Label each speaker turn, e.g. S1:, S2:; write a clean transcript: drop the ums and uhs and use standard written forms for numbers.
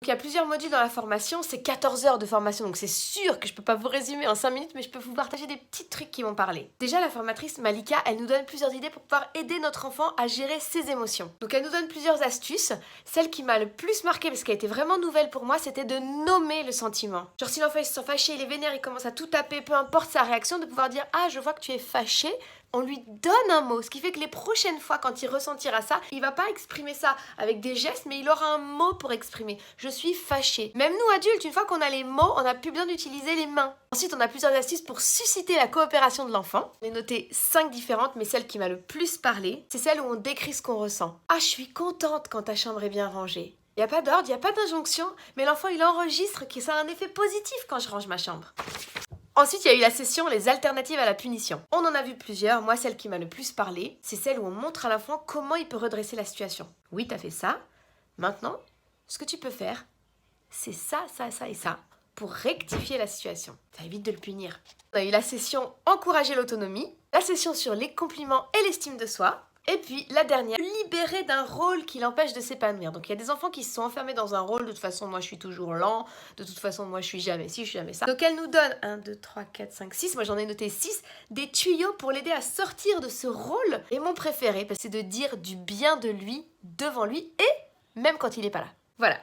S1: Il y a plusieurs modules dans la formation, c'est 14 heures de formation, donc c'est sûr que je peux pas vous résumer en 5 minutes, mais je peux vous partager des petits trucs qui m'ont parlé. Déjà, la formatrice Malika, elle nous donne plusieurs idées pour pouvoir aider notre enfant à gérer ses émotions. Donc elle nous donne plusieurs astuces. Celle qui m'a le plus marquée, parce qu'elle était vraiment nouvelle pour moi, c'était de nommer le sentiment. Genre si l'enfant il se sent fâché, il est vénère, il commence à tout taper, peu importe sa réaction, de pouvoir dire « Ah, je vois que tu es fâché », on lui donne un mot, ce qui fait que les prochaines fois quand il ressentira ça, il va pas exprimer ça avec des gestes, mais il aura un mot pour exprimer. Je suis fâché. Même nous adultes, une fois qu'on a les mots, on n'a plus besoin d'utiliser les mains. Ensuite, on a plusieurs astuces pour susciter la coopération de l'enfant. J'ai noté 5 différentes, mais celle qui m'a le plus parlé, c'est celle où on décrit ce qu'on ressent. Ah, je suis contente quand ta chambre est bien rangée. Il n'y a pas d'ordre, il n'y a pas d'injonction, mais l'enfant il enregistre que ça a un effet positif quand je range ma chambre. Ensuite, il y a eu la session Les alternatives à la punition. On en a vu plusieurs, moi celle qui m'a le plus parlé, c'est celle où on montre à l'enfant comment il peut redresser la situation. Oui, t'as fait ça, maintenant, ce que tu peux faire, c'est ça, ça, ça et ça, pour rectifier la situation. Ça évite de le punir. On a eu la session Encourager l'autonomie, la session sur les compliments et l'estime de soi, et puis la dernière, libérer d'un rôle qui l'empêche de s'épanouir. Donc il y a des enfants qui se sont enfermés dans un rôle, de toute façon moi je suis toujours lent, de toute façon moi je suis jamais ci, je suis jamais ça. Donc elle nous donne 1, 2, 3, 4, 5, 6, moi j'en ai noté 6, des tuyaux pour l'aider à sortir de ce rôle. Et mon préféré, c'est de dire du bien de lui devant lui et même quand il n'est pas là. Voilà.